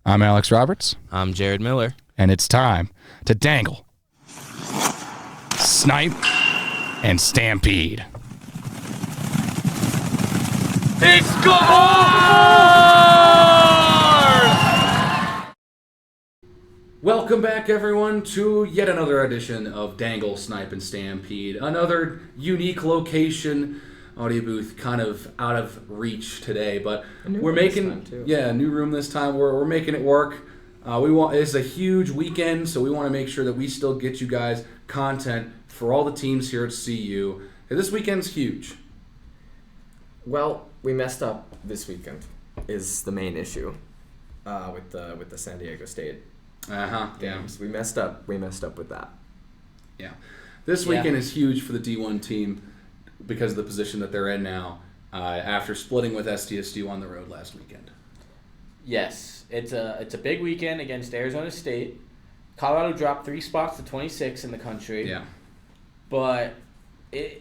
I'm Alex Roberts. I'm Jared Miller. And it's time to dangle, snipe, and stampede. It's good! Welcome back, everyone, to yet another edition of Dangle, Snipe, and Stampede. Another unique location, audio booth, kind of out of reach today, but we're making a new room this time. We're making it work. It's a huge weekend, so we want to make sure that we still get you guys content for all the teams here at CU. This weekend's huge. Well, we messed up this weekend is the main issue with the San Diego State games. We messed up with that. Yeah. This weekend is huge for the D1 team because of the position that they're in now after splitting with SDSU on the road last weekend. Yes, it's a big weekend against Arizona State. Colorado dropped 3 spots to 26 in the country. Yeah. But the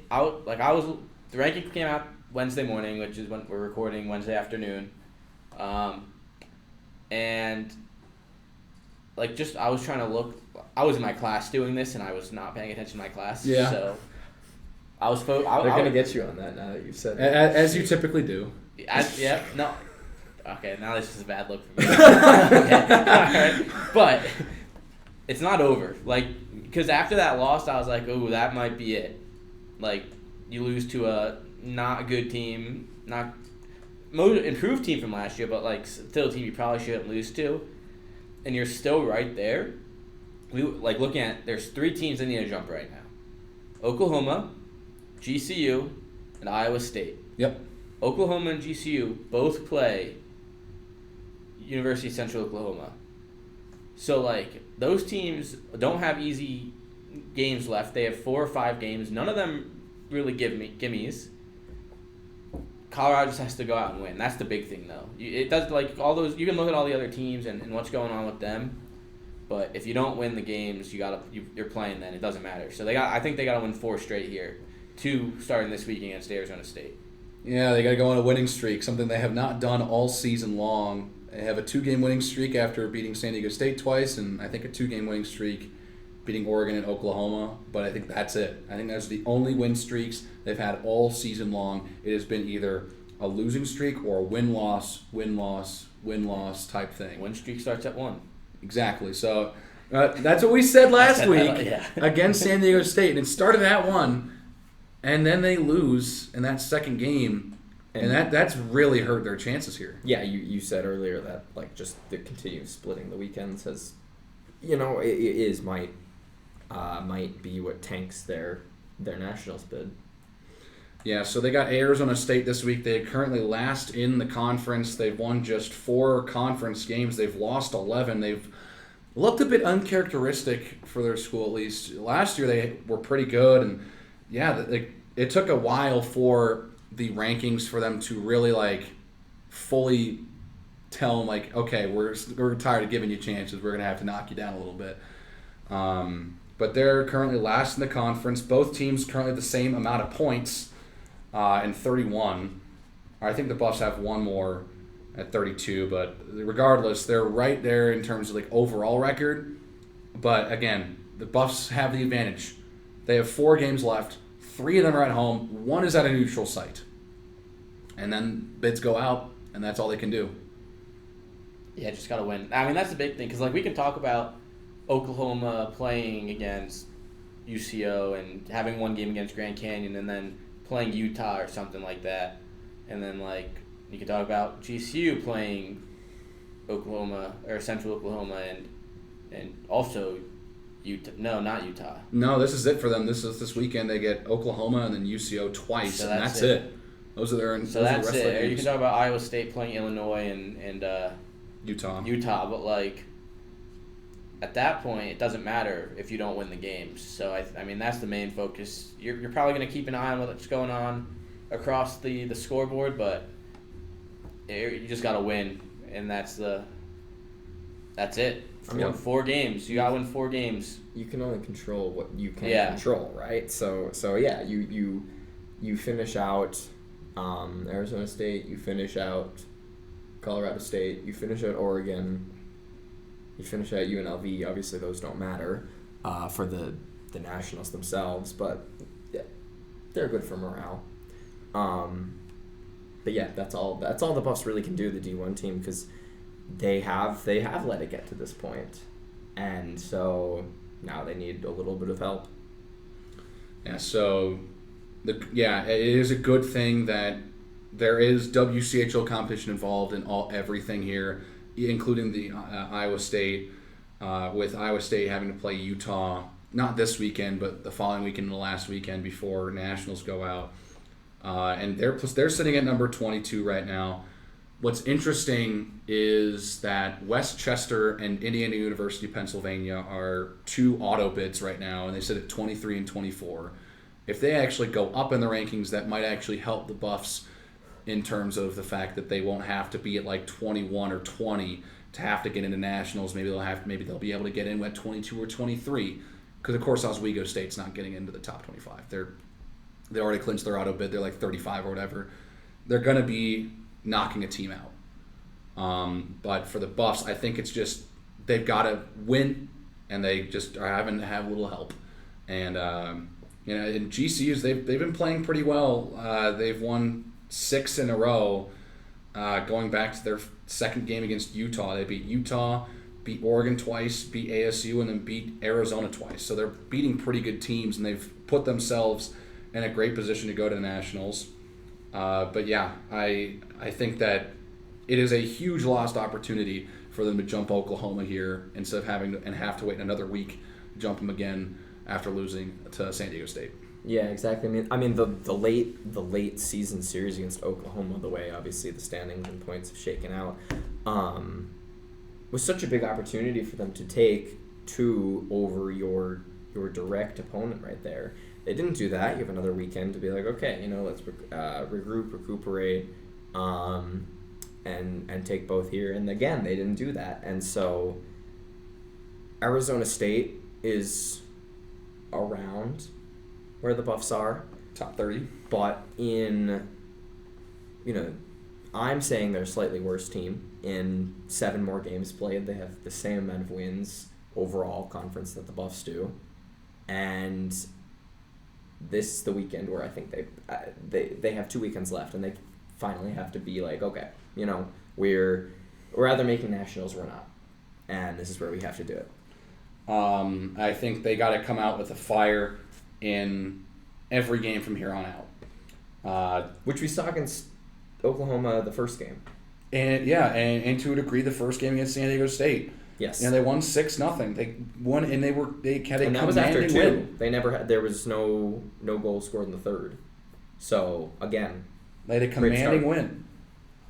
ranking came out Wednesday morning, which is when we're recording Wednesday afternoon. And I was trying to look. I was in my class doing this, and I was not paying attention to my class. Yeah. So I was. They're gonna get you on that now that you've said that. As you typically do. No. Okay, now this is a bad look for me. Okay, all right. But it's not over. Because after that loss, I was like, oh, that might be it. You lose to a not good team, not improved team from last year, but still a team you probably shouldn't lose to, and you're still right there. Looking at, there's 3 teams that need to jump right now: Oklahoma, GCU, and Iowa State. Yep. Oklahoma and GCU both play University of Central Oklahoma. So, those teams don't have easy games left. They have 4 or 5 games. None of them really gimmies. Colorado just has to go out and win. That's the big thing, though. It does, all those. You can look at all the other teams and what's going on with them, but if you don't win the games, you're playing. Then it doesn't matter. So I think they got to win 4 straight here, 2 starting this week against Arizona State. Yeah, they got to go on a winning streak, something they have not done all season long. They have a 2-game winning streak after beating San Diego State twice, and I think a 2-game winning streak beating Oregon and Oklahoma. But I think that's it. I think that's the only win streaks they've had all season long. It has been either a losing streak or a win-loss, win-loss, win-loss type thing. Win streak starts at 1. Exactly. So that's what we said last week against San Diego State. And it started at 1, and then they lose in that second game. And that's really hurt their chances here. Yeah, you said earlier that just the continued splitting the weekends has, it might be what tanks their nationals bid. Yeah, so they got Arizona State this week. They're currently last in the conference. They've won just 4 conference games. They've lost 11. They've looked a bit uncharacteristic for their school, at least. Last year they were pretty good, and it took a while for the rankings for them to really fully tell them okay, we're tired of giving you chances. We're gonna have to knock you down a little bit. But they're currently last in the conference. Both teams currently the same amount of points in 31. I think the Buffs have 1 more at 32, but regardless, they're right there in terms of overall record. But again, the Buffs have the advantage. They have 4 games left. 3 of them are at home. 1 is at a neutral site. And then bids go out, and that's all they can do. Yeah, just got to win. I mean, that's the big thing, because we can talk about Oklahoma playing against UCO and having 1 game against Grand Canyon and then playing Utah or something like that. And then, you can talk about GCU playing Oklahoma or Central Oklahoma and also Utah. No, not Utah. No, this is it for them. This weekend. They get Oklahoma and then UCO twice, and that's it. Those are their. So that's it. Or you can talk about Iowa State playing Illinois and Utah. But at that point, it doesn't matter if you don't win the games. So I mean that's the main focus. You're probably going to keep an eye on what's going on across the scoreboard, but you just got to win, and that's it. I mean, 4 games. You gotta win 4 games. You can only control what you can control, right? So yeah, you finish out Arizona State, you finish out Colorado State, you finish out Oregon, You finish at UNLV. Obviously, those don't matter for the Nationals themselves, but yeah, they're good for morale. But yeah, that's all the Buffs really can do, the D1 team, because they have let it get to this point, and so now they need a little bit of help. Yeah, so it is a good thing that there is WCHL competition involved in everything here, including the Iowa State, with Iowa State having to play Utah, not this weekend, but the following weekend and the last weekend before Nationals go out. And they're sitting at number 22 right now. What's interesting is that West Chester and Indiana University, Pennsylvania are 2 auto bids right now, and they sit at 23 and 24. If they actually go up in the rankings, that might actually help the Buffs in terms of the fact that they won't have to be at like 21 or 20 to have to get into Nationals. Maybe they'll be able to get in at 22 or 23, because of course Oswego State's not getting into the top 25. They already clinched their auto bid. They're like 35 or whatever. They're going to be knocking a team out. But for the Buffs, I think it's just they've got to win, and they just are having to have a little help. And in GCUs, they've been playing pretty well. They've won 6 in a row, going back to their second game against Utah. They beat Utah, beat Oregon twice, beat ASU, and then beat Arizona twice. So they're beating pretty good teams, and they've put themselves in a great position to go to the Nationals. But yeah, I think that it is a huge lost opportunity for them to jump Oklahoma here instead of having to wait another week to jump them again after losing to San Diego State. Yeah, exactly. I mean the late season series against Oklahoma, the way obviously the standings and points have shaken out, was such a big opportunity for them to take 2 over your direct opponent right there. They didn't do that. You have another weekend to be like, okay, let's regroup, recuperate, and take both here. And again, they didn't do that. And so Arizona State is around where the Buffs are. Top 30. But I'm saying they're a slightly worse team. In 7 more games played, they have the same amount of wins overall conference that the Buffs do. And this is the weekend where I think they have 2 weekends left, and they finally have to be like, okay, we're either making Nationals or we're not, and this is where we have to do it. I think they got to come out with a fire in every game from here on out, which we saw against Oklahoma the first game. And to a degree, the first game against San Diego State. Yes. And they won 6-0. They won, and they had a and that was after 2. Win. They never had. There was no goal scored in the third. So again, they had a commanding win.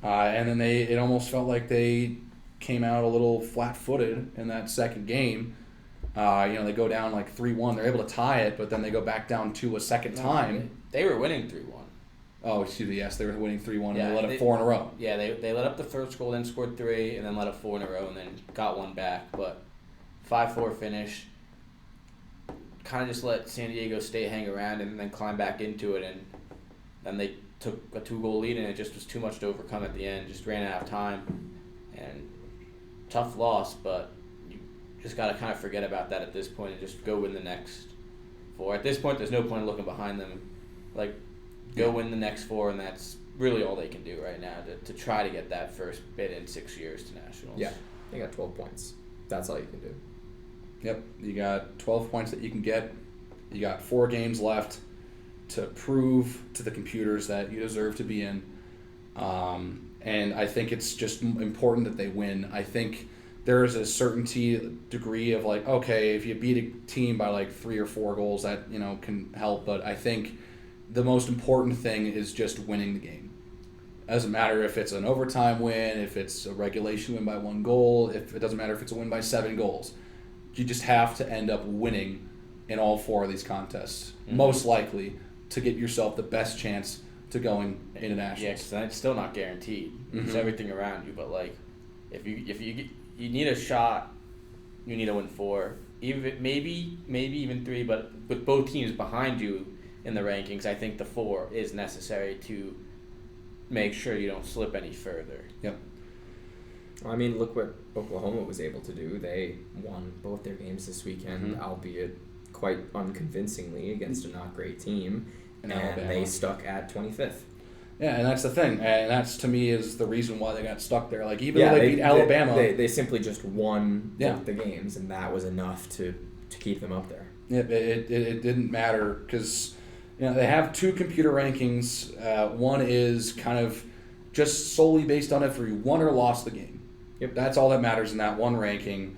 And then it almost felt like they came out a little flat-footed in that second game. They go down like 3-1. They're able to tie it, but then they go back down 2 a second time. They were winning 3-1. Oh, excuse me. Yes, they were winning 3-1, and Yeah, they let up 4 in a row. Yeah, they let up the first goal, then scored 3, and then let up 4 in a row, and then got 1 back. But 5-4 finish. Kind of just let San Diego State hang around and then climb back into it, and then they took a 2-goal lead, and it just was too much to overcome at the end. Just ran out of time, and tough loss, but you just got to kind of forget about that at this point and just go win the next 4. At this point, there's no point in looking behind them. Go win the next 4, and that's really all they can do right now to try to get that first bid in 6 years to Nationals. Yeah, they got 12 points. That's all you can do. Yep, you got 12 points that you can get. You got 4 games left to prove to the computers that you deserve to be in. And I think it's just important that they win. I think there is a certainty degree of okay, if you beat a team by 3 or 4 goals, that can help. But I think the most important thing is just winning the game. Doesn't matter if it's an overtime win, if it's a regulation win by 1 goal, if it doesn't matter if it's a win by 7 goals. You just have to end up winning in all 4 of these contests, most likely, to get yourself the best chance to going into Nationals. Yeah, because it's still not guaranteed. It's everything around you, but if you need a shot, you need to win 4, even maybe even 3. But with both teams behind you in the rankings, I think the 4 is necessary to make sure you don't slip any further. Yep. Well, I mean, look what Oklahoma was able to do. They won both their games this weekend, albeit quite unconvincingly against a not great team, and they stuck at 25th. Yeah, and that's the thing, and that's to me is the reason why they got stuck there. Like even though they beat Alabama, they simply just won the games, and that was enough to keep them up there. Yeah, it didn't matter because they have two computer rankings. One is kind of just solely based on if you won or lost the game. Yep, that's all that matters in that one ranking.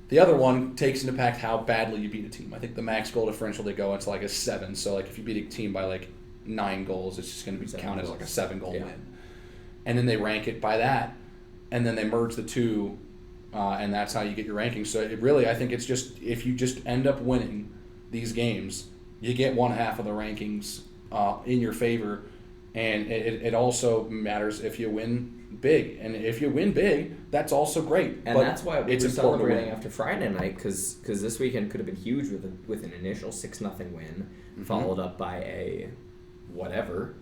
The other one takes into account how badly you beat a team. I think the max goal differential they go into like a 7. So like if you beat a team by like 9 goals, it's just going to be counted as like a 7-goal win. And then they rank it by that, and then they merge the two, and that's how you get your rankings. So it really, I think it's just if you just end up winning these games, you get one half of the rankings in your favor, and it also matters if you win big. And if you win big, that's also great. And but that's why we're celebrating after Friday night, because this weekend could have been huge with an initial 6-0 win, followed up by a whatever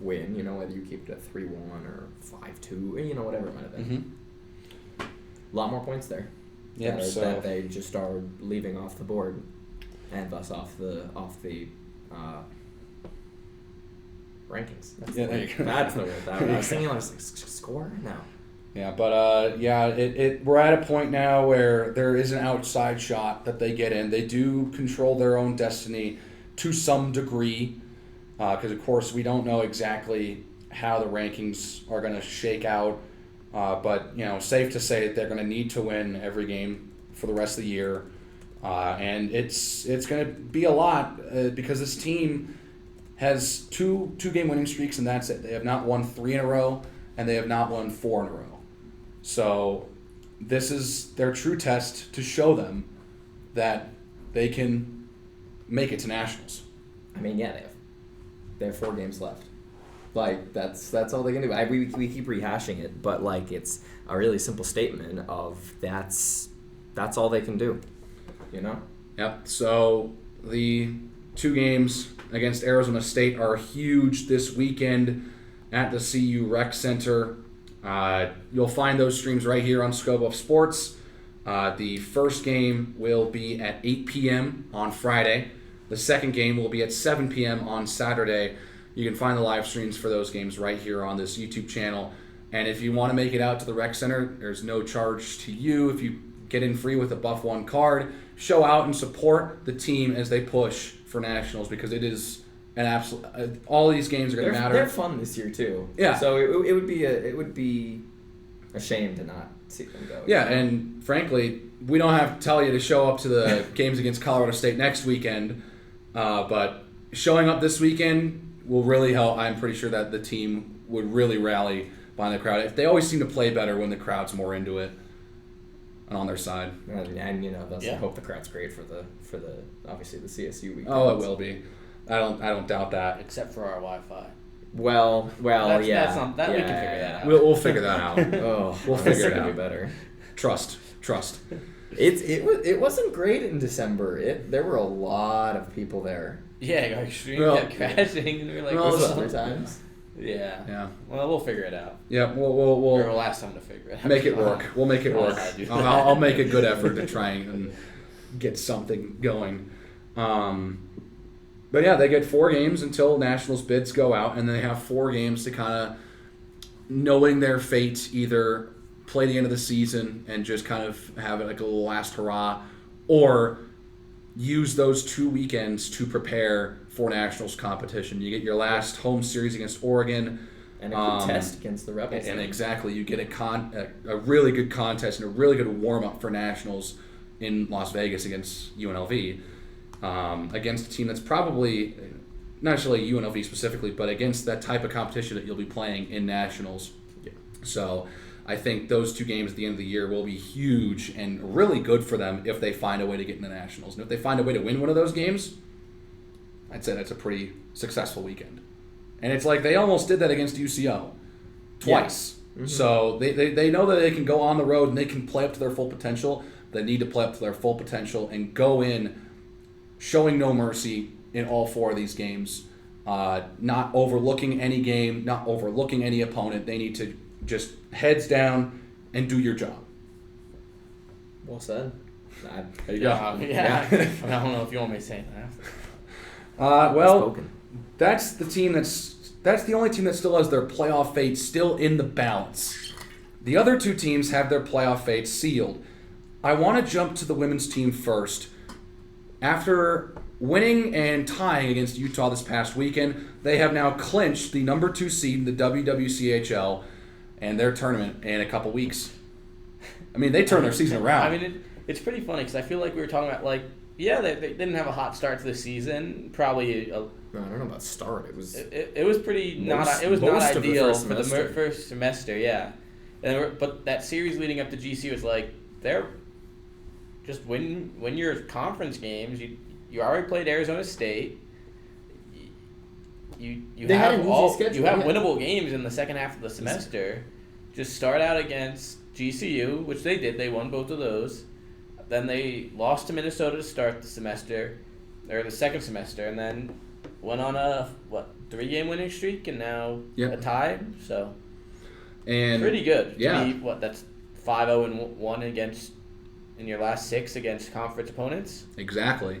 win, whether you keep it at 3-1 or 5-2, whatever it might have been. A lot more points there. Yep, that they just are leaving off the board, and thus off the rankings. That's the word. I was thinking like score now. Yeah, but we're at a point now where there is an outside shot that they get in. They do control their own destiny to some degree, because of course we don't know exactly how the rankings are going to shake out. But safe to say that they're going to need to win every game for the rest of the year, and it's going to be a lot because this team has two game winning streaks, and that's it. They have not won 3 in a row, and they have not won 4 in a row. So this is their true test to show them that they can make it to nationals. I mean, yeah, they have 4 games left. Like that's all they can do. We keep rehashing it, but like it's a really simple statement of that's all they can do. Yep. So the 2 games against Arizona State are huge this weekend at the CU Rec Center. You'll find those streams right here on Scope of Sports. The first game will be at 8 p.m. on Friday. The second game will be at 7 p.m. on Saturday. You can find the live streams for those games right here on this YouTube channel. And if you want to make it out to the Rec Center, there's no charge to you. If you get in free with a Buff 1 card, show out and support the team as they push for nationals, because it is an absolute. All these games are going to matter. They're fun this year too. Yeah. So it would be a shame to not see them go. Yeah, and frankly, we don't have to tell you to show up to the games against Colorado State next weekend, but showing up this weekend will really help. I'm pretty sure that the team would really rally behind the crowd. They always seem to play better when the crowd's more into it and on their side. And I hope the crowd's great for the obviously the CSU weekend. Oh, it will be. I don't doubt that. Except for our Wi-Fi. Well, that's yeah. That's not, that we can figure that out. We'll figure that out. We'll figure it out. Better. Trust. It wasn't great in December. There were a lot of people there. Yeah, our stream kept crashing, and we were like, other times. Yeah. Well, we'll figure it out. Yeah, we'll last time to figure it out. Make it work. We'll make it work. I'll make a good effort to try and get something going. But yeah, they get 4 games until nationals bids go out, and then they have 4 games to kind of, knowing their fate, either play the end of the season and just kind of have it like a little last hurrah, or use those 2 weekends to prepare for nationals competition. You get your last home series against Oregon. And a contest against the Rebels. And exactly, you get a really good contest and a really good warm-up for nationals in Las Vegas against UNLV. Against a team that's probably, not necessarily UNLV specifically, but against that type of competition that you'll be playing in nationals. Yeah. So I think those 2 games at the end of the year will be huge and really good for them if they find a way to get into nationals. And if they find a way to win one of those games, I'd say that's a pretty successful weekend. And it's like they almost did that against UCO twice. Yeah. Mm-hmm. So they know that they can go on the road and they can play up to their full potential. They need to play up to their full potential and go in showing no mercy in all 4 of these games, not overlooking any game, not overlooking any opponent. They need to just heads down and do your job. Well said. There you go. Yeah. I don't know if you want me to say that. Well, Spoken. that's the only team that still has their playoff fate still in the balance. The other two teams have their playoff fate sealed. I want to jump to the women's team first. After winning and tying against Utah this past weekend, they have now clinched the number 2 seed in the WWCHL and their tournament in a couple weeks. I mean, they turned their season around. I mean, it's pretty funny because I feel like we were talking about, like, yeah, they didn't have a hot start to the season. Probably I don't know about start. It was it was pretty not most of the ideal first for the semester. first semester, yeah. But that series leading up to GC was like they're just win your conference games. You already played Arizona State. You They had an easy schedule, you have yeah. winnable games in the second half of the semester. Just start out against GCU, which they did. They won both of those. Then they lost to Minnesota to start the semester, or the second semester, and then went on a 3-game winning streak, and now a tie. So and pretty good. Yeah. To be, that's 5-0-1 against in your last 6 against conference opponents. Exactly.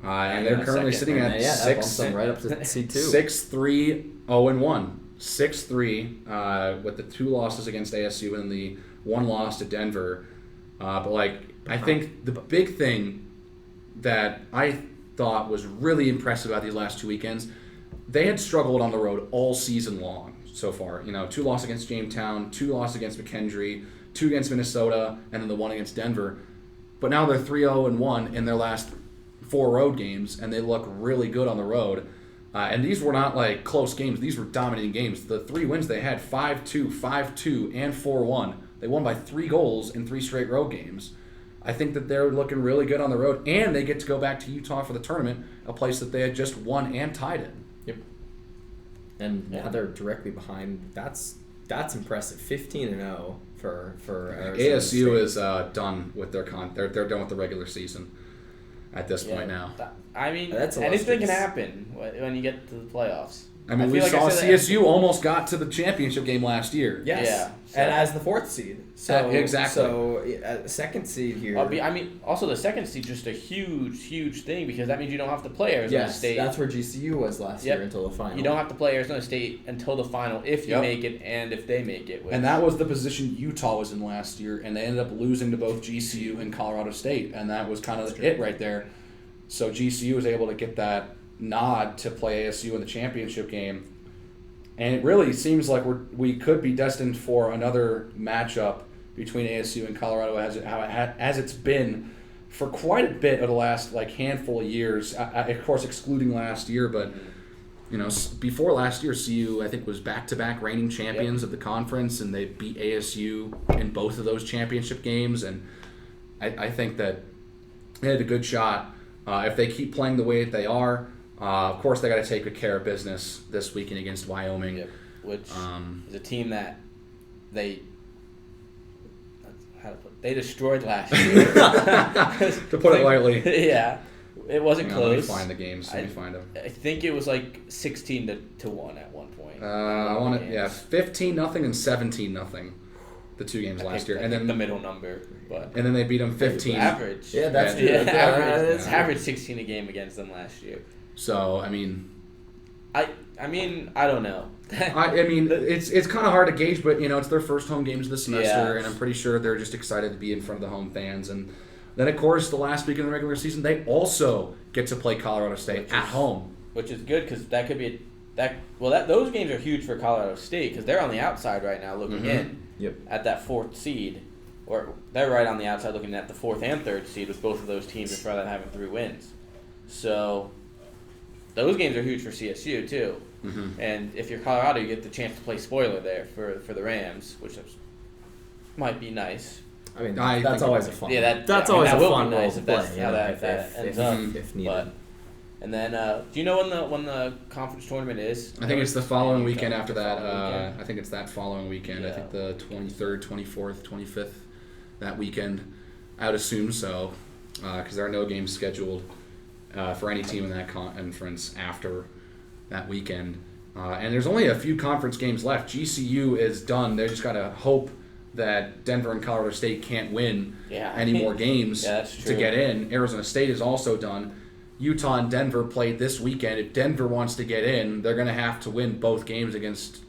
And And they're then currently second. sitting at that bumps them right up to seed 2. 6-3-0-1. 6-3 with the 2 losses against ASU and the 1 loss to Denver. But I think the big thing that I thought was really impressive about these last 2 weekends, they had struggled on the road all season long so far. 2 losses against Jamestown, 2 losses against McKendree, 2 against Minnesota, and then the 1 against Denver. But now they're 3-0-1 in their last 4 road games, and they look really good on the road. And these were not close games. These were dominating games. The 3 wins they had, 5-2, 5-2, and 4-1. They won by 3 goals in 3 straight road games. I think that they're looking really good on the road, and they get to go back to Utah for the tournament, a place that they had just won and tied in. Yep. And now they're directly behind. That's impressive. 15-0 for Arizona ASU State. is done with their they're done with the regular season at this point now. I mean, That's anything can illustrious. happen when you get to the playoffs. I mean, I we feel like I saw said that- CSU almost got to the championship game last year. Yes. Yeah. And as the 4th seed. So Exactly. So second seed here. I mean, also the second seed just a huge thing because that means you don't have to play Arizona yes, State. that's where GCU was last year until the final. You don't have to play Arizona State until the final if you Yep. make it and if they make it. And that was the position Utah was in last year, and they ended up losing to both GCU and Colorado State, and that was kind of it right there. So GCU was able to get that nod to play ASU in the championship game, and it really seems like we could be destined for another matchup between ASU and Colorado as it's been for quite a bit of the last handful of years. Of course, excluding last year, but. Before last year, CU, I think, was back-to-back reigning champions of the conference, and they beat ASU in both of those championship games, and I think that they had a good shot. If they keep playing the way that they are, of course, they got to take good care of business this weekend against Wyoming. Yep. Which is a team that they destroyed last year. To put it lightly. Yeah. It wasn't close. Let me find the games. Let me find them. I think it was 16-1 at one point. I want to 15-0 and 17-0 the 2 games last year, and then the middle number, but and then they beat them 15. average. Yeah, that's Yeah. good. Average. Yeah. Average 16 a game against them last year. So I mean, I don't know. I mean, it's kind of hard to gauge, but it's their first home games of the semester, Yeah. and I'm pretty sure they're just excited to be in front of the home fans. And then, of course, the last week of the regular season, they also get to play Colorado State at home. Which is good because that could be those games are huge for Colorado State because they're on the outside right now looking in at that 4th seed, or they're right on the outside looking at the 4th and 3rd seed with both of those teams in front of them having 3 wins. So those games are huge for CSU too. Mm-hmm. And if you're Colorado, you get the chance to play spoiler there for the Rams, which might be nice. I mean, I that's think always it a fun. Yeah, that's always that a will fun be role nice to if play. that's how that ends up. If needed. But and then, do you know when the conference tournament is? I think it's the following weekend after The that. following weekend. I think it's that following weekend. I Yeah. think the 23rd, 24th, 25th, that weekend. I would assume so, because there are no games scheduled for any team in that conference after that weekend. And there's only a few conference games left. GCU is done. They just got to hope that Denver and Colorado State can't win Yeah. any more games Yeah, that's to true. get in. Arizona State is also done. Utah and Denver played this weekend. If Denver wants to get in, they're going to have to win both games against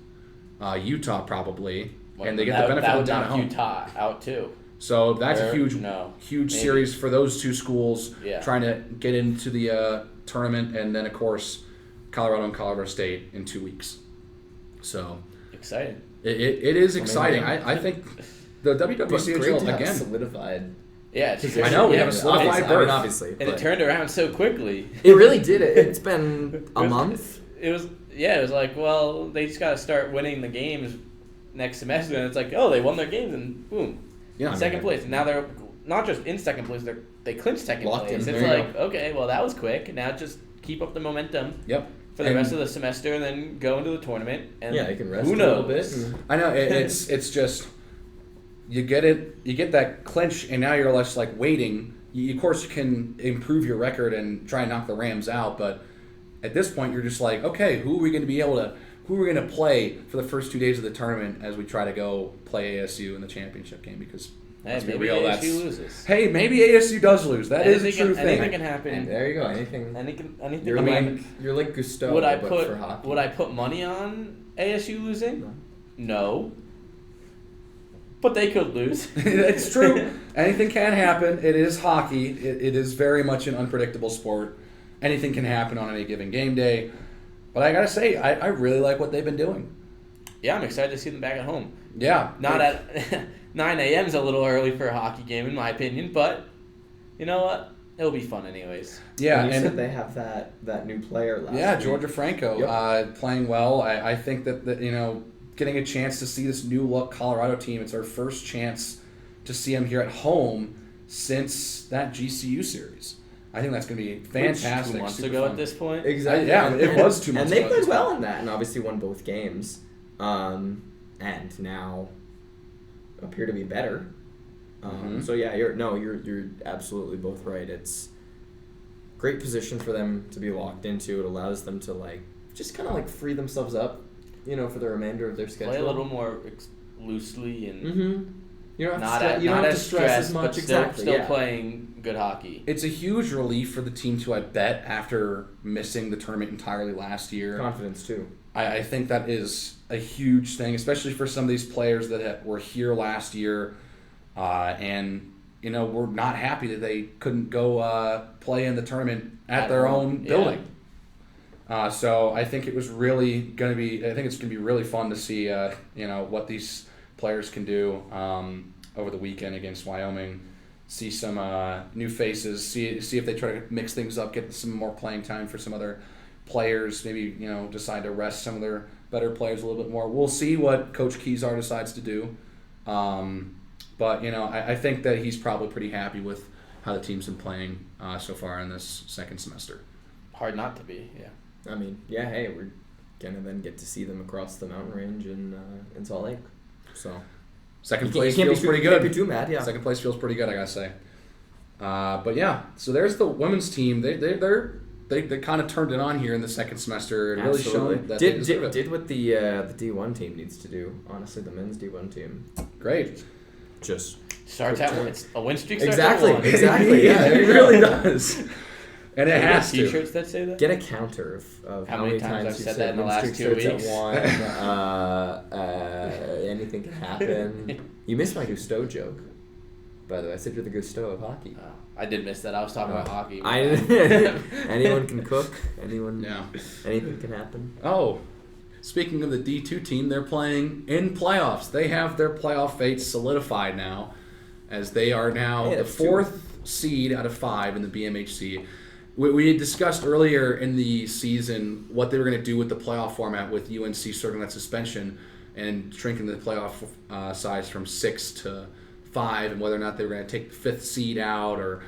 Utah probably, and they get the benefit of down at home. Utah out too. So that's a huge Maybe. series for those two schools Yeah. trying to get into the tournament, and then of course Colorado and Colorado State in 2 weeks. So Exciting. it is exciting. I think the WWCHL again. solidified. Yeah, it's position. I know, we have a it's- solidified berth. Obviously, and it turned around so quickly. it really did. It's been a month. It was like, well, they just got to start winning the games next semester, and it's like, oh, they won their games, and boom, Yeah, second place. And now they're not just in second place; they clinched second Locked place. in. It's There you like, okay, well, that was quick. Now just keep up the momentum Yep. for the rest of the semester, and then go into the tournament. And Yeah, you can rest who a knows? little bit. I know it's just you get that clinch, and now you're less like waiting. You, of course, you can improve your record and try and knock the Rams out, but at this point, you're just like, okay, who are we going to play for the first 2 days of the tournament as we try to go play ASU in the championship game? Because Hey, let's be maybe real, ASU loses. Hey, maybe ASU does lose. That is a true Anything thing. can happen. And there you go. Anything. Anything You're can like happen. you're like Gusteau, Would I but put for hockey. Would I put money on ASU losing? No. But they could lose. It's true. Anything can happen. It is hockey. It is very much an unpredictable sport. Anything can happen on any given game day. But I got to say, I really like what they've been doing. Yeah, I'm excited to see them back at home. Yeah. Not at 9 a.m. is a little early for a hockey game, in my opinion, but you know what? It'll be fun anyways. Yeah, And you and said they have that new player last yeah, week. Georgia Franco playing well. I think that getting a chance to see this new look Colorado team. It's our first chance to see them here at home since that GCU series. I think that's going to be fantastic. 2 months super ago fun. at this point. Exactly. Yeah, it was 2 months And they ago at played this well point. in that, and obviously won both games. And now appear to be better. So yeah, you're absolutely both right. It's great position for them to be locked into. It allows them to just kind of free themselves up, for the remainder of their schedule. Play a little more loosely and You don't not have to, you don't have to stress stressed, as much. but still Exactly. playing good hockey. It's a huge relief for the team too, I bet, after missing the tournament entirely last year. Confidence too. I think that is a huge thing, especially for some of these players that were here last year and were not happy that they couldn't go play in the tournament at their own building. So I think it was really going to be. I think it's going to be really fun to see what these players can do over the weekend against Wyoming. See some new faces. See if they try to mix things up, get some more playing time for some other players. Maybe decide to rest some of their better players a little bit more. We'll see what Coach Kezar decides to do. But I think that he's probably pretty happy with how the team's been playing so far in this second semester. Hard not to be, yeah. I mean, yeah. Hey, we're gonna then get to see them across the mountain range in Salt Lake. So Second you place can't feels be pretty you can't good. be too mad, yeah. Second place feels pretty good, I gotta say. But yeah, so there's the women's team. They kind of turned it on here in the second semester. It really showed that they deserve it. did what the D1 team needs to do. Honestly, the men's D1 team Great. just Starts out it's a win streak. Starts exactly, at one. exactly. Yeah, it really does. And it Have you got has to. T-shirts that say that? Get a counter of how many times I've you said that in the win last streak 2 starts weeks. at one. Anything can happen. You missed my Gusteau joke, by the way. I said you're the Gusteau of hockey. Oh, I did miss that. I was talking about hockey. Anyone can cook. Anything can happen. Oh, speaking of the D2 team, they're playing in playoffs. They have their playoff fate solidified now, as they are now the fourth seed out of 5 in the BMHC. We had discussed earlier in the season what they were going to do with the playoff format, with UNC starting that suspension and shrinking the playoff size from 6 to 5, and whether or not they were going to take the 5th seed out, or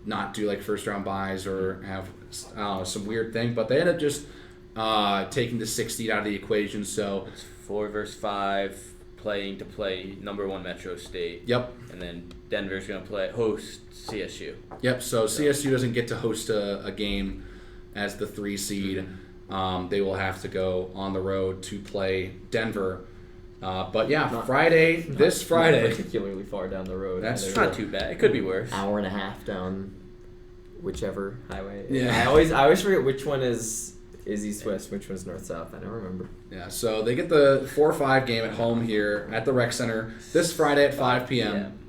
not do first round buys, or have some weird thing. But they ended up just taking the 6th seed out of the equation. So It's 4 versus 5, playing to play number 1 Metro State. Yep. And then Denver's going to host CSU. Yep. So CSU doesn't get to host a game as the 3 seed. They will have to go on the road to play Denver. But yeah, Not- this Not Friday. particularly far down the road. That's either. It's not too bad. It could be worse. Hour and a half down whichever highway. Yeah. I always forget which one is east west, which one's north south. I don't remember. Yeah, so they get the 4-5 game at home here at the rec center this Friday at 5 p.m.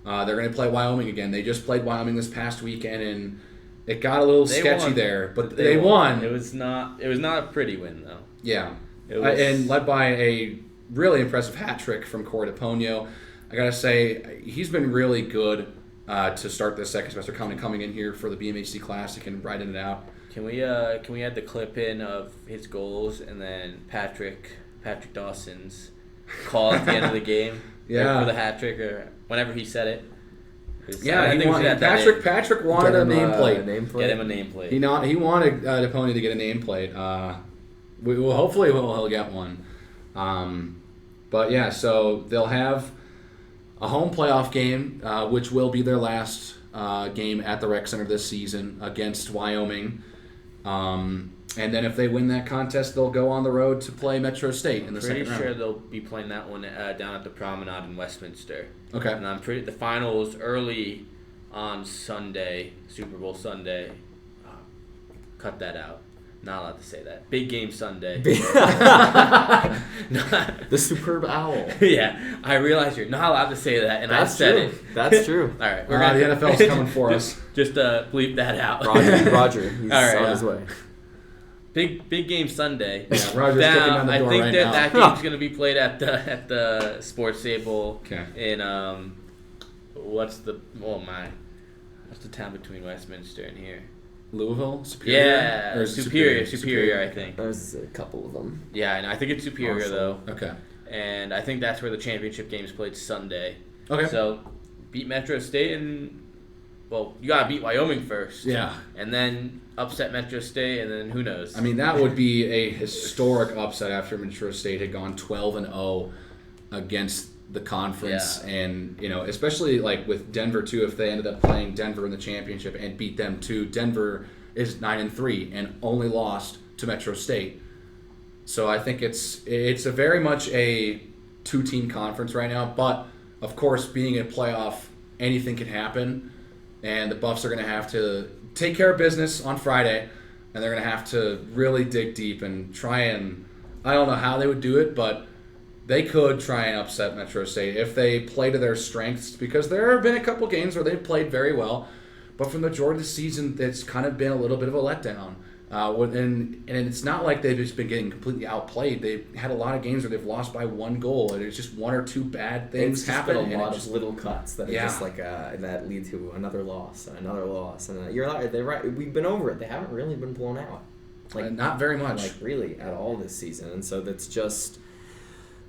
They're going to play Wyoming again. They just played Wyoming this past weekend, and it got a little sketchy won. there, but they won. It was not a pretty win though. Yeah, It was, and led by a really impressive hat trick from Corey DePonio. I gotta say, he's been really good to start this second semester, coming in here for the BMHC Classic and riding it out. Can we add the clip in of his goals and then Patrick Dawson's call at the end of the game? Yeah. For the hat trick or whenever he said it. Yeah, I think we should add that in. Patrick wanted a nameplate. Get him a nameplate. He wanted DePonio to get a nameplate. Hopefully he'll get one. But yeah, so they'll have a home playoff game, which will be their last game at the rec center this season against Wyoming. And then if they win that contest, they'll go on the road to play Metro State in the second round. Pretty sure they'll be playing that one down at the Promenade in Westminster. Okay. And the finals early on Sunday, Super Bowl Sunday. Cut that out. Not allowed to say that. Big game Sunday. The superb owl. Yeah, I realize you're not allowed to say that, and That's I said true. it. That's true. All right, The NFL's coming for us. Just bleep that out. Roger, he's All right, on his way. Big game Sunday. Yeah, Roger's kicking down the I door think right that now. game's gonna be played at the Sports Table Okay. in what's the town between Westminster and here? Louisville? Superior? Yeah, Or Superior, I think. There's a couple of them. Yeah, and I think it's Superior Marshall. though, Okay. and I think that's where the championship game is played Sunday. Okay. So beat Metro State and you gotta beat Wyoming first. Yeah. And then upset Metro State, and then who knows? I mean, that would be a historic upset after Metro State had gone 12-0 against the conference, Yeah. and especially like with Denver too. If they ended up playing Denver in the championship and beat them too, Denver is 9-3 and only lost to Metro State. So I think it's a very much a two-team conference right now. But of course, being a playoff, anything can happen, and the Buffs are going to have to take care of business on Friday, and they're going to have to really dig deep and try and, I don't know how they would do it, but they could try and upset Metro State if they play to their strengths, because there have been a couple games where they've played very well, but for the majority of the season, it's kind of been a little bit of a letdown. And it's not like they've just been getting completely outplayed. They've had a lot of games where they've lost by one goal, and it's just one or two bad things It's just happen. been a lot and of little cuts that are Yeah. just like that lead to another loss and another loss, and you're right. They're right. We've been over it. They haven't really been blown out, not very much. like really at all this season, and so that's just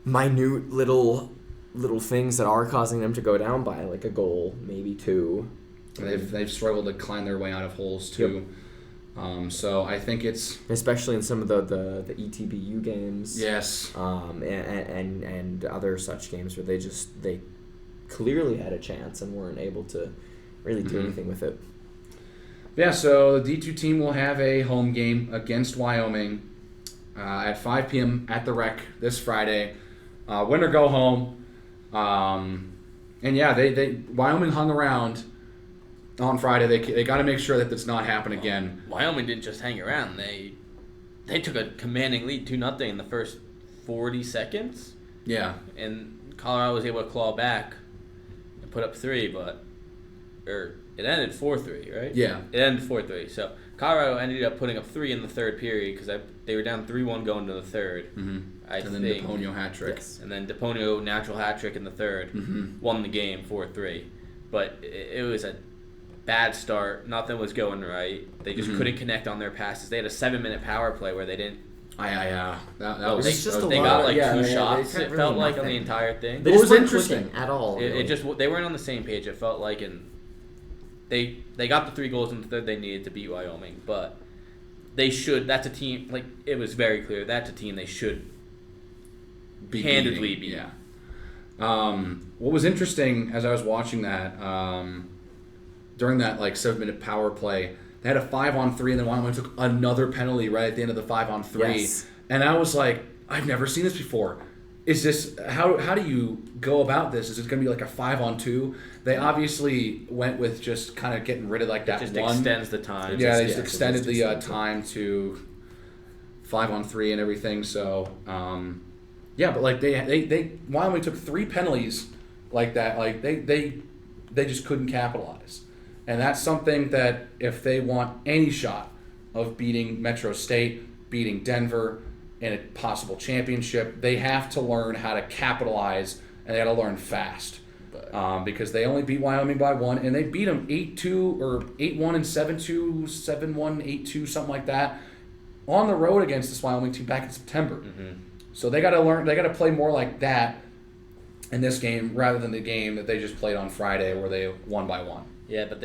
minute little things that are causing them to go down by like a goal, maybe two. They've struggled to climb their way out of holes too. So I think it's Especially in some of the ETBU games. yes. And other such games where they clearly had a chance and weren't able to really do anything with it. Yeah, so the D2 team will have a home game against Wyoming at 5 p.m. at the Rec this Friday. Win or go home. And yeah, they Wyoming hung around on Friday. They got to make sure that does not happen again. Wyoming didn't just hang around. They took a commanding lead 2-0 in the first 40 seconds, Yeah. and Colorado was able to claw back and put up 3, it ended 4-3, right? Yeah. It ended 4-3. So Colorado ended up putting up 3 in the third period because they were down 3-1 going to the third. Mm-hmm. I And then think. DePonio hat trick. Yes. And then DePonio natural hat trick in the third, won the game 4-3. But it was a bad start. Nothing was going right. They just couldn't connect on their passes. They had a 7-minute power play where they didn't. That was It's just a They lot got of- like yeah, 2 they shots. had It really felt like on the nothing. entire thing. They What just was weren't interesting- clicking at all. It really. just they weren't on the same page. It felt like, and they got the 3 goals in the third they needed to beat Wyoming, but they should. That's a team, like it was very clear. That's a team they should handedly beat. Yeah. What was interesting as I was watching that during that like 7-minute power play, they had a 5-on-3, and then Wyoming took another penalty right at the end of the 5-on-3, Yes. and I was like, I've never seen this before. is this how do you go about this? Is it going to be like a 5-on-2? They obviously went with just kind of getting rid of like that just one. extends the time. Yeah, they just just extended the extend time to 5-on-3 and everything. So, yeah, but like they Wyoming took 3 penalties like that. Like they just couldn't capitalize, and that's something that if they want any shot of beating Metro State, beating Denver in a possible championship, they have to learn how to capitalize, and they got to learn fast. Because they only beat Wyoming by 1, and they beat them 8-2 or 8-1 and 7-2, 7-1, 8-2, something like that, on the road against this Wyoming team back in September. Mm-hmm. So they got to learn. They got to play more like that in this game rather than the game that they just played on Friday where they won by 1. Yeah, but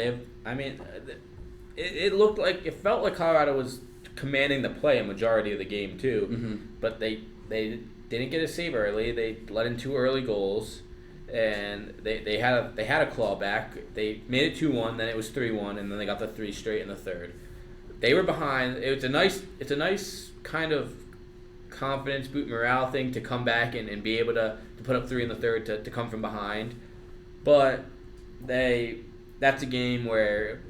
it looked like it felt like Colorado was commanding the play a majority of the game too. Mm-hmm. But they didn't get a save early. They let in 2 early goals. And they had a claw back. They made it 2-1, then it was 3-1, and then they got the 3 straight in the third. They were behind. It's a nice kind of confidence boot morale thing to come back and be able to put up 3 in the third to come from behind. But that's a game where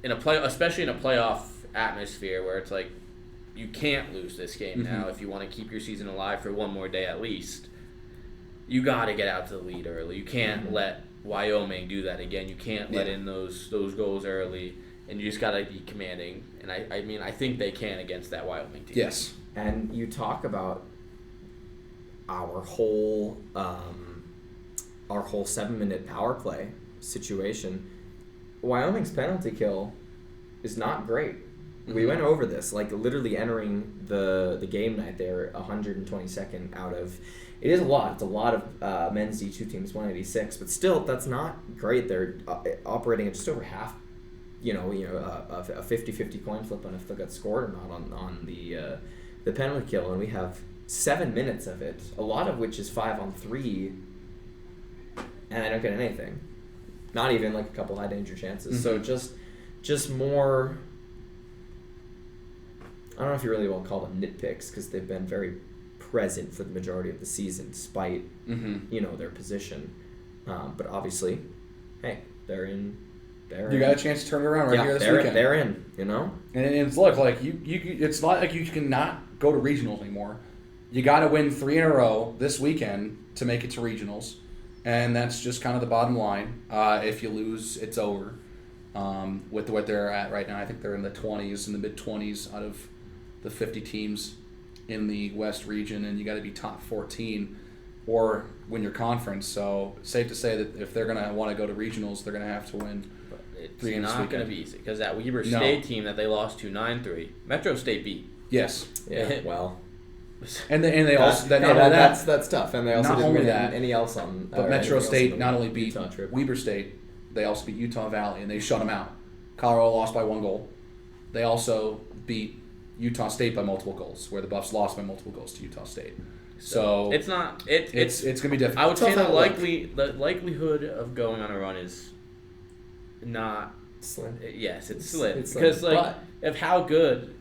especially in a playoff atmosphere where it's like you can't lose this game now if you want to keep your season alive for one more day at least. You got to get out to the lead early. You can't let Wyoming do that again. You can't let in those goals early, and you just got to be commanding. And I think they can against that Wyoming team. Yes. And you talk about our whole 7-minute power play situation. Wyoming's penalty kill is not great. We went over this, like literally entering the game night there, 122nd out of. It is a lot. It's a lot of men's D2 teams, 186, but still, that's not great. They're operating at just over half, a 50-50 coin flip on if they got scored or not on the penalty kill, and we have 7 minutes of it, a lot of which is 5-on-3, and I don't get anything. Not even like a couple high danger chances. So just more. I don't know if you really want to call them nitpicks because they've been very present for the majority of the season, despite their position. But obviously, hey, they're in. You got a chance to turn it around here this weekend. They're in. And it's look like you. It's not like you cannot go to regionals anymore. You got to win 3 in a row this weekend to make it to regionals, and that's just kind of the bottom line. If you lose, it's over. With what they're at right now, I think they're in the 20s, in the mid-20s out of the 50 teams in the West region, and you got to be top 14 or win your conference. So safe to say that if they're going to want to go to regionals, they're going to have to win. It's not going to be easy because that Weber State team that they lost to 9-3, Metro State beat. Yes. Yeah. Well. And they also that's tough, and they also not didn't only win that, any else on. But Metro State not only beat Weber State, they also beat Utah Valley, and they shut them out. Colorado lost by 1 goal. They also beat Utah State by multiple goals, where the Buffs lost by multiple goals to Utah State. So it's not. It's gonna be difficult. I would say the likelihood of going on a run is not slim. Yes, it's slim because of how good.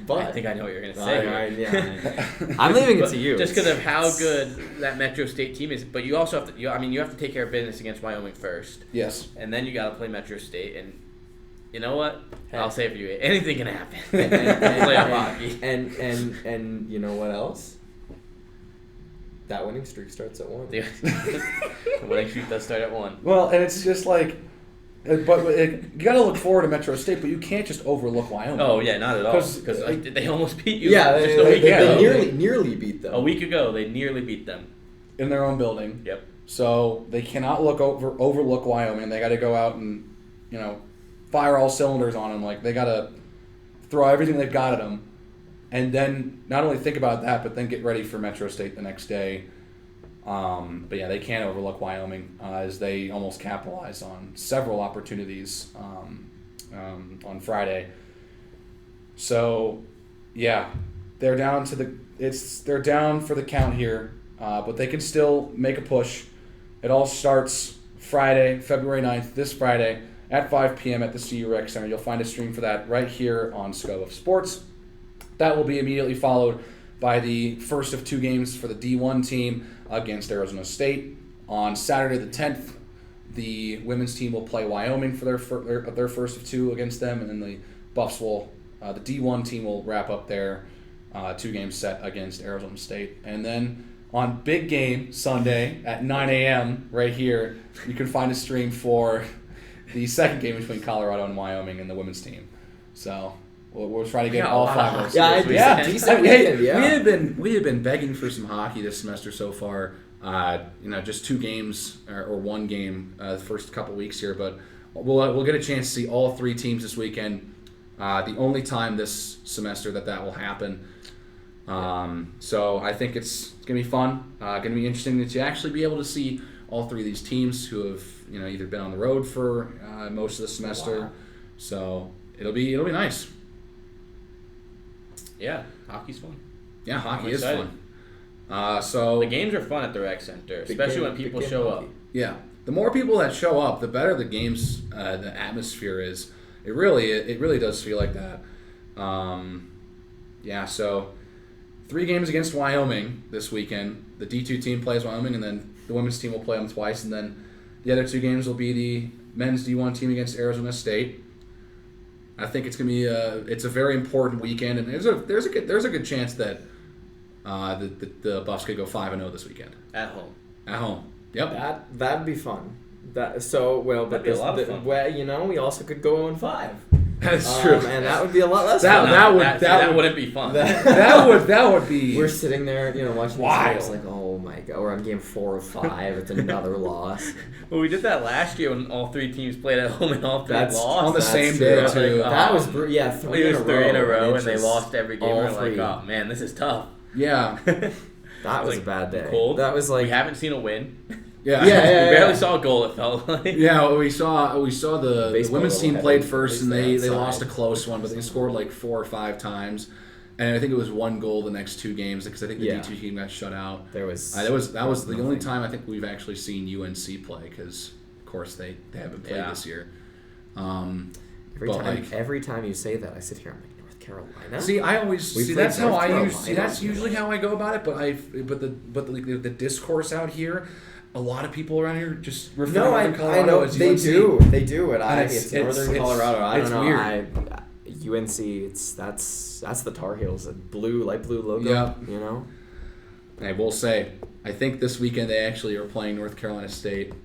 But I think I know what you're gonna say. I'm leaving it to you. Just because of how good that Metro State team is, but you also have to. You have to take care of business against Wyoming first. Yes. And then you got to play Metro State, and you know what? I'll say for you, anything can happen. And you know what else? That winning streak starts at 1. The winning streak does start at 1. Well, and it's just like. But you got to look forward to Metro State, but you can't just overlook Wyoming. Oh yeah, not at all. Because they almost beat you. Yeah, just a week ago. They nearly beat them. A week ago, they nearly beat them in their own building. Yep. So they cannot overlook Wyoming. They got to go out and fire all cylinders on them. Like they got to throw everything they've got at them, and then not only think about that, but then get ready for Metro State the next day. But yeah, they can't overlook Wyoming as they almost capitalized on several opportunities on Friday. So, yeah, they're down for the count here, but they can still make a push. It all starts Friday, February 9th, this Friday at 5 p.m. at the CU Rec Center. You'll find a stream for that right here on Scope of Sports. That will be immediately followed by the first of 2 games for the D1 team against Arizona State. On Saturday the 10th, the women's team will play Wyoming for their first of 2 against them, and then the Buffs will, the D1 team will wrap up their 2-game set against Arizona State. And then on big game Sunday at 9 a.m. right here, you can find a stream for the second game between Colorado and Wyoming and the women's team. So we'll try to get all 5 of those. We have been begging for some hockey this semester so far. Just 2 games or 1 game the first couple weeks here, but we'll get a chance to see all 3 teams this weekend. The only time this semester that will happen. So I think it's gonna be fun. Gonna be interesting to actually be able to see all 3 of these teams who have either been on the road for most of the semester. Wow. So it'll be nice. Yeah, hockey's fun. Yeah, hockey is fun. So the games are fun at the rec center, especially when people show up. Yeah, the more people that show up, the better the games, the atmosphere is. It really does feel like that. So 3 games against Wyoming this weekend. The D2 team plays Wyoming, and then the women's team will play them twice, and then the other 2 games will be the men's D1 team against Arizona State. I think it's gonna be it's a very important weekend, and there's a good chance that the Buffs could go 5-0 this weekend At home. At home. Yep. That'd be fun. That'd be a lot of fun. We also could go 0-5. That's true. And that would be a lot less fun. That wouldn't be fun. That would be. We're sitting there, watching the games like, oh my god, we're on game 4 of 5. It's another loss. Well, we did that last year when all 3 teams played at home and all 3 lost on the same day too. That was 3 in a row, and they lost every game. We're like, oh man, this is tough. Yeah. That was a bad day. Cold. That was like we haven't seen a win. Yeah. We barely saw a goal. It felt like. Yeah, we saw the women's team played first, and they lost a close one, but they scored like 4 or 5 times, and I think it was 1 goal the next 2 games because I think the D2 team got shut out. That was the only time I think we've actually seen UNC play because of course they haven't played this year. Every time you say that, I sit here. I'm like, North Carolina. See, I always that's how I use. That's usually how I go about it. But the discourse out here. A lot of people around here just refer to Colorado I know as they UNC. do. They do. It's Northern Colorado. I don't know. Weird. UNC. That's the Tar Heels. A light blue logo. Yeah. I will say, I think this weekend they actually are playing North Carolina State,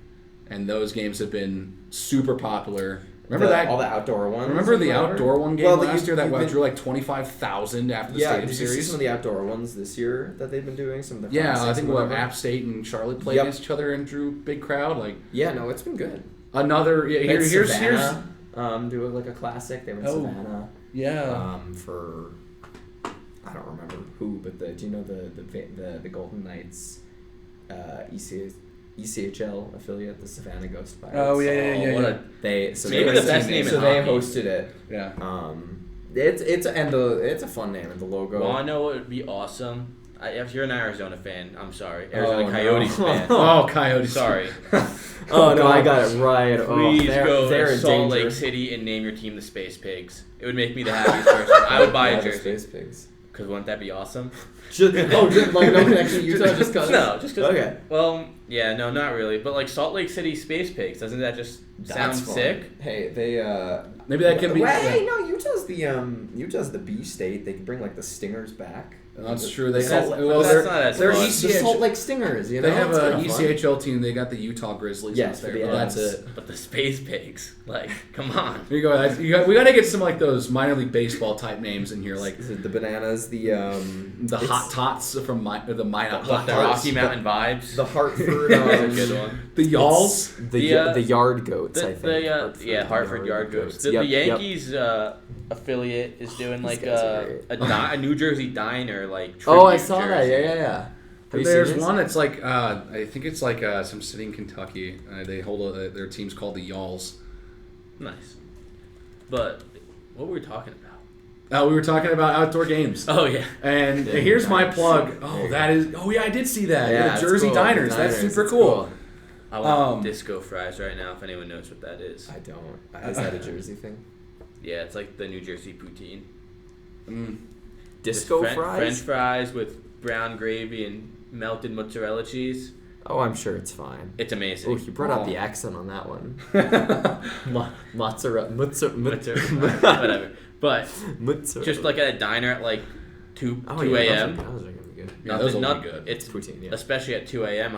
and those games have been super popular. Remember all the outdoor ones? Remember the outdoor one game last year that drew like 25,000 after the Stadium Series? Did you see some of the outdoor ones this year that they've been doing? Some of the I think App State and Charlotte played against each other and drew big crowd. It's been good. Here's Savannah, do like a classic. They were in Savannah. Yeah. For I don't remember who, but do you know the Golden Knights ECHL affiliate, the Savannah Ghost Pirates? Oh yeah. Maybe the best name in hockey. They hosted it. Yeah. It's a fun name, and the logo. Well, I know what would be awesome. If you're an Arizona fan, I'm sorry, Arizona Coyotes fan. Oh, Coyotes. Sorry. I got it right. Please go to Salt Lake City and name your team the Space Pigs. It would make me the happiest person. I would buy a jersey. Space Pigs. Because wouldn't that be awesome? Just like no connection to Utah, just cause. No, just because. Okay. Well, yeah, no, not really. But like Salt Lake City Space Pigs, doesn't that just sound sick? Hey, they maybe that can be. No, Utah's the B state. They can bring like the Stingers back. That's true. They're the Salt Lake Stingers. They have a ECHL team. They got the Utah Grizzlies. Yes, out there. That's it. But the Space Pigs, come on. Here you go. We got to get some like those minor league baseball type names in here, like the Bananas, the Hot Tots from the Rocky Mountain Vibes. The Hartford. That's a good one. The Y'alls. The Yard Goats. I think. Hartford Yard Goats. The Yankees affiliate is doing like a New Jersey diner like. I saw that. Yeah. There's one that's like I think it's like some city in Kentucky. They hold their team's called the Y'alls. Nice. But what were we talking about? We were talking about outdoor games. Oh yeah. And here's my plug. I did see that. Yeah, Jersey cool. Diners. That's super cool. I want disco fries right now. If anyone knows what that is. I don't. Is that a Jersey thing? Yeah, it's like the New Jersey poutine. disco Just fries. French fries with brown gravy and melted mozzarella cheese. Oh, I'm sure it's fine. It's amazing. Oh, you brought out the accent on that one. Mozzarella. Whatever. But Mozzarella. just like at a diner at like 2 yeah, a.m. Those are gonna be good. Yeah, those will be good. It's Poutine, yeah. especially at 2 a.m.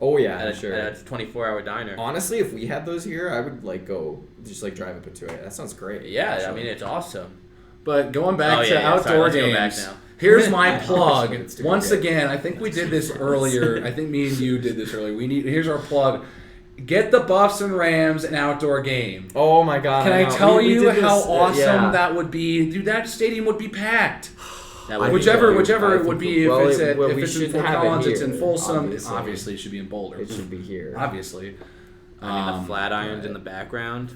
Oh yeah, at sure. a 24-hour diner. Honestly, if we had those here, I would drive up to it. That sounds great. Yeah, actually. I mean it's awesome. But going back to Sorry, outdoor let's go back games, now. here's my plug. It's too Once good. again, I think we did this earlier. I think me and you did this earlier. Here's our plug. Get the Buffs and Rams an outdoor game. Oh my god! Can I know. tell We you did how this, awesome yeah. that would be? Dude, that stadium would be packed. That would be Whichever good. it think would be. well, if we it's in shouldn't Fort have it Collins, it's in here, Folsom. Obviously, it should be in Boulder. It should be here. Obviously. I mean the Flatirons in the background.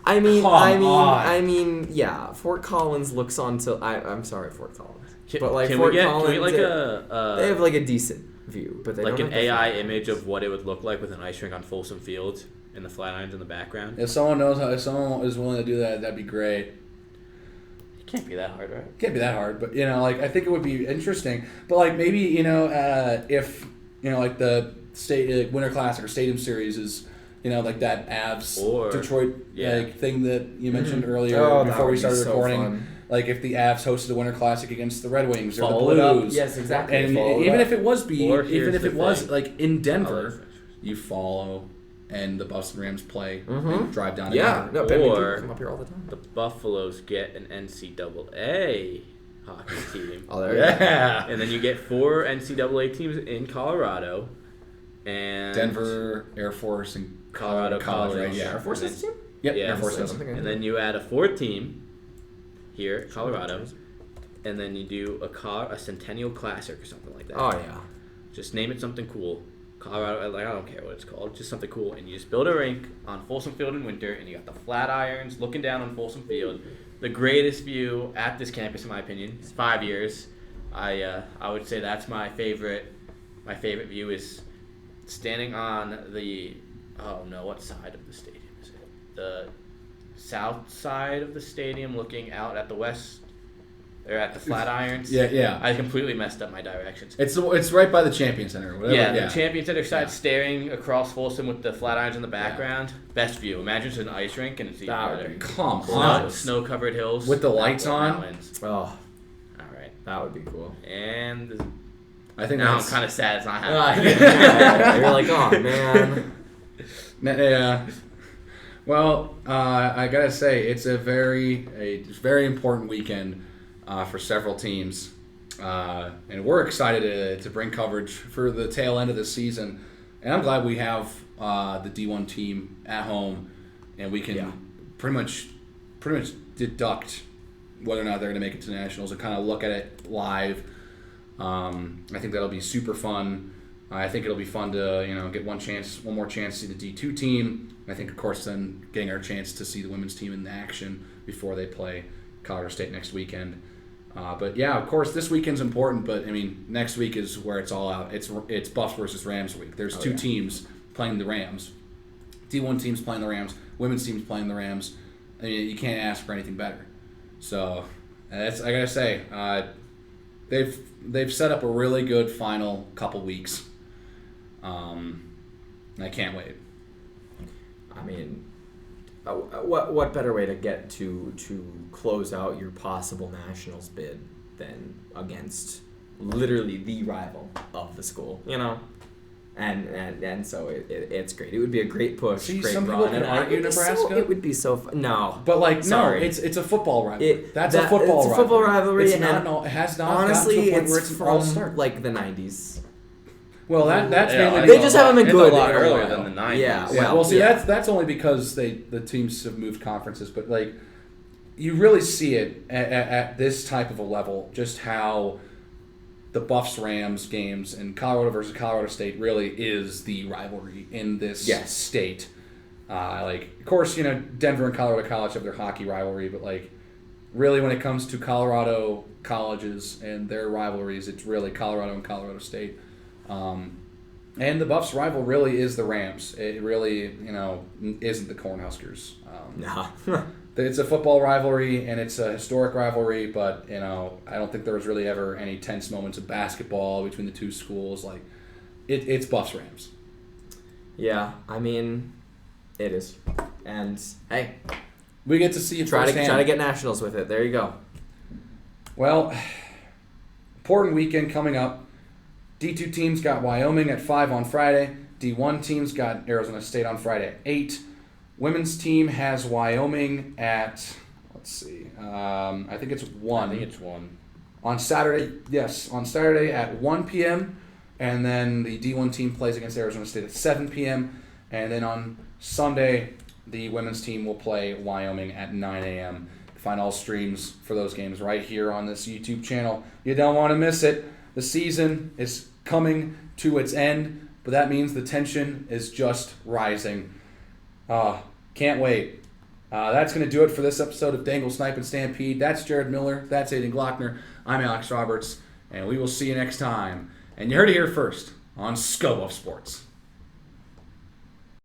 I mean, Come on. yeah. Fort Collins looks onto. I'm sorry, Fort Collins, Can, but like can Fort we get Collins, like they a have like a decent view, but they like don't an have the AI flags. image of what it would look like with an ice rink on Folsom Field and the Flatirons in the background? If someone is willing to do that, that'd be great. It can't be that hard, right? Can't be that hard, but I think it would be interesting. But like maybe if like the state Winter Classic or Stadium Series is like that Avs Or- Detroit yeah. thing that you mentioned earlier Oh, that before would we be started so recording. fun. Like if the Avs hosted a Winter Classic against the Red Wings or Follow the it up. Blues. Yes, exactly. And Follow it even up. if it was Or even here's if the it was thing. like in I Denver, love you follow and the Buffs and Rams play Mhm. and drive down to Yeah, Denver. no, Ben, we Or- do come up here all the time. The Buffaloes get an NCAA hockey team. Oh, there you go. Yeah. And then you get 4 NCAA teams in Colorado. And Denver, Air Force, and Colorado College. right? Yeah. Air Force And is team? Yep, Yeah, Air Force so- is. something And then you add a 4th team here, Colorado. And then you do a Centennial Classic or something like that. Oh yeah. Just name it something cool. Colorado, I don't care what it's called, just something cool. And you just build a rink on Folsom Field in winter, and you got the Flatirons looking down on Folsom Field. The greatest view at this campus, in my opinion. It's 5 years. I would say that's my favorite. My favorite view is standing on the what side of the stadium is it? The south side of the stadium, looking out at the west. Or at the Flatirons. Yeah. I completely messed up my directions. It's right by the Champion Center. Or whatever. Yeah, the Champion Center side, Yeah. staring across Folsom with the Flatirons in the background. Best view. Imagine it's an ice rink and it's even That would better. be Come Snow, on. snow-covered hills With the lights on? mountains. Oh, All right, that would be cool. and I think now I'm that's kind of sad it's not Ah, happening. You're like, oh man. Yeah. Well, I gotta say it's a very important weekend for several teams, and we're excited to bring coverage for the tail end of the season. And I'm glad we have the D1 team at home, and we can pretty much deduct whether or not they're going to make it to nationals and kind of look at it live. I think that'll be super fun. I think it'll be fun to get one more chance to see the D2 team. I think, of course, then getting our chance to see the women's team in action before they play Colorado State next weekend. But yeah, of course, this weekend's important. But I mean, next week is where it's all out. It's Buffs versus Rams week. There's two teams playing the Rams. D1 teams playing the Rams. Women's teams playing the Rams. I mean, you can't ask for anything better. So that's I gotta say, they've set up a really good final couple weeks. I can't wait. I mean, what better way to get to close out your possible nationals bid than against literally the rival of the school, And so it's great. It would be a great push. See, great some run, people can and argue it would be Nebraska. It would be so fun. No, But Sorry. no, it's a football rivalry. It's a football rivalry. It's and not. It has not. honestly, gotten to a point it's where it's an all-star. from like the 90s. Well, that's Yeah, mainly. I They think just a lot- haven't been it's good a lot in a earlier while. than the 90s. Yeah, Yeah, well, see, yeah. that's only because the teams have moved conferences, but like, you really see it at this type of a level, just how the Buffs Rams games and Colorado versus Colorado State really is the rivalry in this state. Of course, Denver and Colorado College have their hockey rivalry, but really when it comes to Colorado colleges and their rivalries, it's really Colorado and Colorado State. And the Buffs' rival really is the Rams. It really, isn't the Cornhuskers. Nah. It's a football rivalry, and it's a historic rivalry, but, I don't think there was really ever any tense moments of basketball between the two schools. Like, it's Buffs-Rams. Yeah, I mean, it is. And, hey, we get to see it try firsthand. to get nationals with it. There you go. Well, important weekend coming up. D2 teams got Wyoming at 5 on Friday. D1 teams got Arizona State on Friday at 8. Women's team has Wyoming at, I think it's 1. I think it's 1. On Saturday, yes, on Saturday at 1 p.m. And then the D1 team plays against Arizona State at 7 p.m. And then on Sunday, the women's team will play Wyoming at 9 a.m. Find all streams for those games right here on this YouTube channel. You don't want to miss it. The season is coming to its end, but that means the tension is just rising. Can't wait. That's going to do it for this episode of Dangle, Snipe, and Stampede. That's Jared Miller. That's Aidan Glockner. I'm Alex Roberts, and we will see you next time. And you heard it here first on Scope of Sports.